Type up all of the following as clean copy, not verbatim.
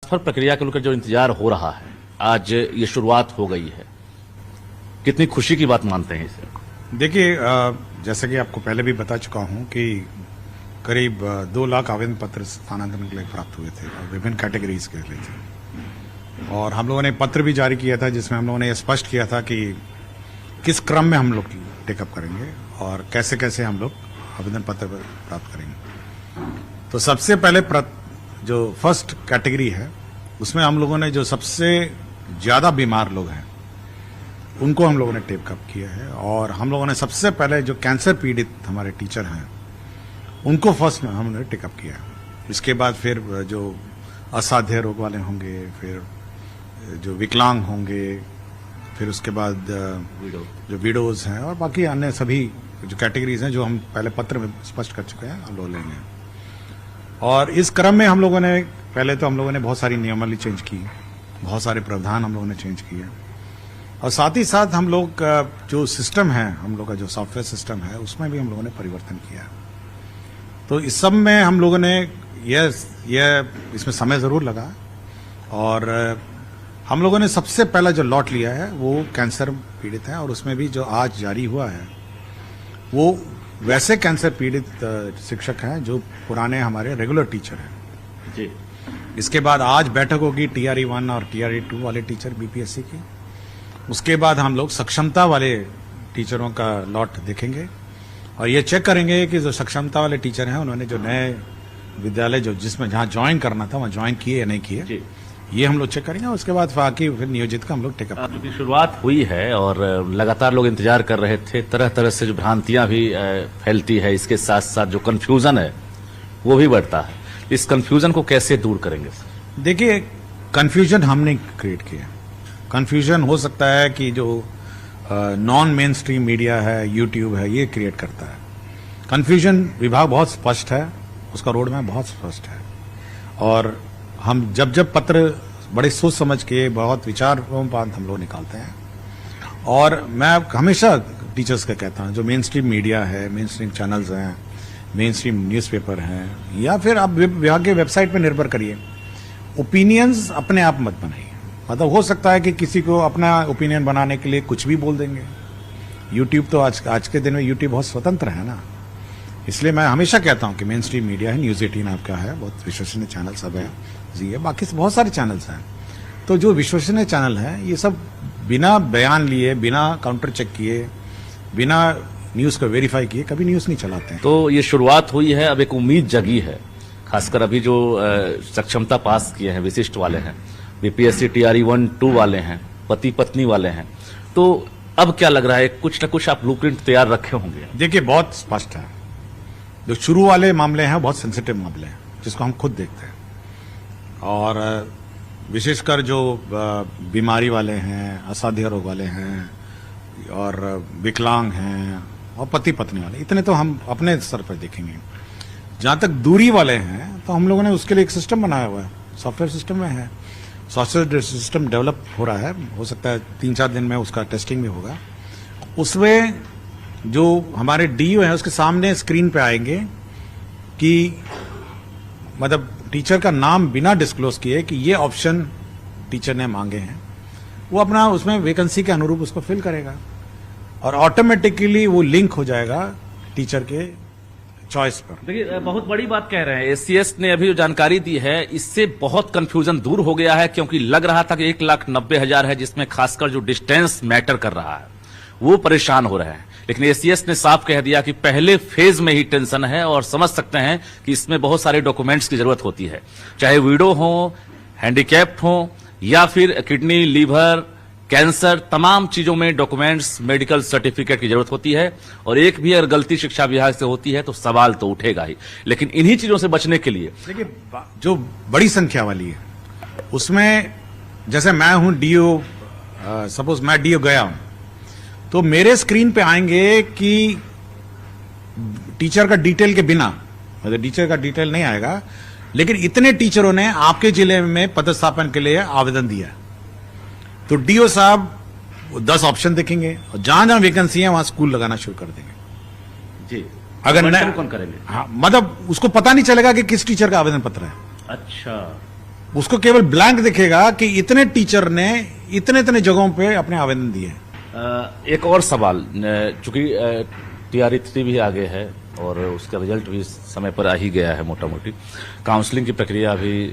Transfer प्रक्रिया को लेकर जो इंतजार हो रहा है, आज ये शुरुआत हो गई है, कितनी खुशी की बात मानते हैं इसे? देखिए, जैसा कि आपको पहले भी बता चुका हूं कि करीब 2 लाख आवेदन पत्र स्थानांतरण के लिए प्राप्त हुए थे और विभिन्न कैटेगरीज के लिए थे। और हम लोगों ने पत्र भी जारी किया था जिसमें हम लोगों ने स्पष्ट किया था कि किस क्रम में हम लोग टेकअप करेंगे और कैसे कैसे हम लोग आवेदन पत्र प्राप्त करेंगे। तो सबसे पहले जो फर्स्ट कैटेगरी है उसमें हम लोगों ने जो सबसे ज्यादा बीमार लोग हैं उनको हम लोगों ने टेकअप किया है। और हम लोगों ने सबसे पहले जो कैंसर पीड़ित हमारे टीचर हैं उनको फर्स्ट में हमने टेकअप किया है। इसके बाद फिर जो असाध्य रोग वाले होंगे, फिर जो विकलांग होंगे, फिर उसके बाद जो विडोज हैं और बाकी अन्य सभी जो कैटेगरीज हैं जो हम पहले पत्र में स्पष्ट कर चुके हैं, हम लोग लेंगे। और इस क्रम में हम लोगों ने पहले तो हम लोगों ने बहुत सारी नियमावली चेंज की, बहुत सारे प्रावधान हम लोगों ने चेंज किए और साथ ही साथ हम लोग का जो सिस्टम है, हम लोग का जो सॉफ्टवेयर सिस्टम है उसमें भी हम लोगों ने परिवर्तन किया। तो इस सब में हम लोगों ने इसमें समय जरूर लगा और हम लोगों ने सबसे पहला जो लॉट लिया है वो कैंसर पीड़ित है और उसमें भी जो आज जारी हुआ है वो वैसे कैंसर पीड़ित शिक्षक हैं जो पुराने हमारे रेगुलर टीचर हैं जी। इसके बाद आज बैठक होगी TRE 1 और TRE 2 वाले टीचर BPSC की। उसके बाद हम लोग सक्षमता वाले टीचरों का लॉट देखेंगे और ये चेक करेंगे कि जो सक्षमता वाले टीचर हैं उन्होंने जो नए विद्यालय जो जिसमें जहां ज्वाइन करना था वहां ज्वाइन किए या नहीं किए, ये हम लोग चेक करेंगे। उसके बाद बाकी फिर नियोजित का हम लोग टेकअप करेंगे। शुरुआत हुई है और लगातार लोग इंतजार कर रहे थे, तरह तरह से जो भ्रांतियां भी फैलती है, इसके साथ साथ जो कंफ्यूजन है वो भी बढ़ता है। इस कंफ्यूजन को कैसे दूर करेंगे? देखिए, कंफ्यूजन हमने क्रिएट किया। कंफ्यूजन हो सकता है कि जो नॉन मेन स्ट्रीम मीडिया है, यूट्यूब है, ये क्रिएट करता है। कंफ्यूजन विभाग बहुत स्पष्ट है, उसका रोड मैप बहुत स्पष्ट है और हम जब पत्र बड़े सोच समझ के बहुत विचारों हम लोग निकालते हैं। और मैं हमेशा टीचर्स का कहता हूं जो मेन स्ट्रीम मीडिया है, मेन स्ट्रीम चैनल्स हैं, मेन स्ट्रीम न्यूज़पेपर हैं या फिर आप विभाग के वेबसाइट पर निर्भर करिए, ओपिनियंस अपने आप मत बनाइए। मतलब हो सकता है कि किसी को अपना ओपिनियन बनाने के लिए कुछ भी बोल देंगे। यूट्यूब तो आज के दिन में यूट्यूब बहुत स्वतंत्र है ना, इसलिए मैं हमेशा कहता हूं कि मेन स्ट्रीम मीडिया है, न्यूज़ 18 आपका है, बहुत विश्वसनीय चैनल सब है जी है, बाकी बहुत सारे चैनल्स हैं। तो जो विश्वसनीय चैनल हैं ये सब बिना बयान लिए, बिना काउंटर चेक किए, बिना न्यूज को वेरीफाई किए कभी न्यूज नहीं चलाते हैं। तो ये शुरुआत हुई है, अब एक उम्मीद जगी है, खासकर अभी जो सक्षमता पास किए हैं, विशिष्ट वाले हैं, BPSC TRE 1, 2 वाले हैं, पति पत्नी वाले हैं, तो अब क्या लग रहा है, कुछ न कुछ आप ब्लूप्रिंट तैयार रखे होंगे? देखिए, बहुत स्पष्ट है। जो शुरू वाले मामले हैं बहुत सेंसिटिव मामले हैं जिसको हम खुद देखते हैं और विशेषकर जो बीमारी वाले हैं, असाध्य रोग वाले हैं और विकलांग हैं और पति पत्नी वाले, इतने तो हम अपने स्तर पर देखेंगे। जहां तक दूरी वाले हैं तो हम लोगों ने उसके लिए एक सिस्टम बनाया हुआ है, सॉफ्टवेयर सिस्टम में है, सॉफ्टवेयर सिस्टम डेवलप हो रहा है, हो सकता है 3-4 दिन में उसका टेस्टिंग भी होगा। उसमें जो हमारे DO हैं उसके सामने स्क्रीन पे आएंगे कि मतलब टीचर का नाम बिना डिस्क्लोज किए कि ये ऑप्शन टीचर ने मांगे हैं, वो अपना उसमें वैकेंसी के अनुरूप उसको फिल करेगा और ऑटोमेटिकली वो लिंक हो जाएगा टीचर के चॉइस पर। देखिए, बहुत बड़ी बात कह रहे हैं, SCS ने अभी जो जानकारी दी है इससे बहुत कंफ्यूजन दूर हो गया है, क्योंकि लग रहा था कि 1,90,000 है जिसमें खासकर जो डिस्टेंस मैटर कर रहा है वो परेशान हो रहे हैं। लेकिन SCS ने साफ कह दिया कि पहले फेज में ही टेंशन है और समझ सकते हैं कि इसमें बहुत सारे डॉक्यूमेंट्स की जरूरत होती है, चाहे विडो हो, हैंडीकैप्ड हो या फिर किडनी, लीवर, कैंसर, तमाम चीजों में डॉक्यूमेंट्स, मेडिकल सर्टिफिकेट की जरूरत होती है और एक भी अगर गलती शिक्षा विभाग से होती है तो सवाल तो उठेगा ही। लेकिन इन्हीं चीजों से बचने के लिए देखिए, जो बड़ी संख्या वाली है उसमें जैसे मैं हूं DO, सपोज मैं DO गया हूं तो मेरे स्क्रीन पे आएंगे कि टीचर का डिटेल के बिना, मतलब टीचर का डिटेल नहीं आएगा, लेकिन इतने टीचरों ने आपके जिले में पदस्थापन के लिए आवेदन दिया, तो DO साहब 10 ऑप्शन देखेंगे और जहां जहां वैकेंसी है वहां स्कूल लगाना शुरू कर देंगे जी। अगर कौन करेंगे? हाँ, मतलब उसको पता नहीं चलेगा कि किस टीचर का आवेदन पत्र है। अच्छा, उसको केवल ब्लैंक दिखेगा कि इतने टीचर ने इतने इतने जगहों पे अपने आवेदन दिए। एक और सवाल, चूंकि TRE-3 भी आगे है और उसका रिजल्ट भी समय पर आ ही गया है, मोटा मोटी काउंसलिंग की प्रक्रिया अभी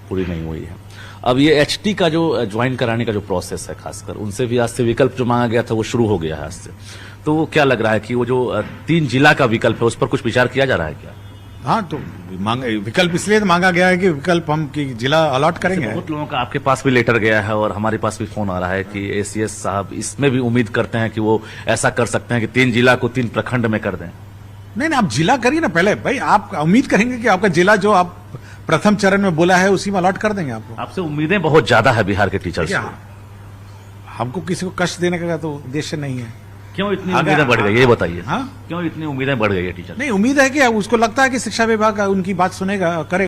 पूरी नहीं हुई है। अब ये HT का जो ज्वाइन कराने का जो प्रोसेस है, खासकर उनसे भी आज से विकल्प जो मांगा गया था वो शुरू हो गया है आज से, तो क्या लग रहा है कि वो जो 3 जिला का विकल्प है उस पर कुछ विचार किया जा रहा है क्या? हाँ, तो विकल्प इसलिए तो मांगा गया है कि विकल्प हम की जिला अलॉट करेंगे। बहुत लोगों का आपके पास भी लेटर गया है और हमारे पास भी फोन आ रहा है कि ACS साहब इसमें भी उम्मीद करते हैं कि वो ऐसा कर सकते हैं कि 3 जिला को 3 प्रखंड में कर दें। नहीं, आप जिला करिए ना पहले भाई, आप उम्मीद करेंगे कि आपका जिला जो आप प्रथम चरण में बोला है उसी में अलॉट कर देंगे आपको। आपसे उम्मीदें बहुत ज्यादा है बिहार के टीचर्स से। हमको किसी को कष्ट देने का तो उद्देश्य नहीं है। क्यों इतनी उम्मीदें बढ़ गई, ये बताइए। हाँ, क्यों इतनी उम्मीदें बढ़ गई है टीचर? नहीं, उम्मीद है कि उसको लगता है कि शिक्षा विभाग उनकी बात सुनेगा, करेगा।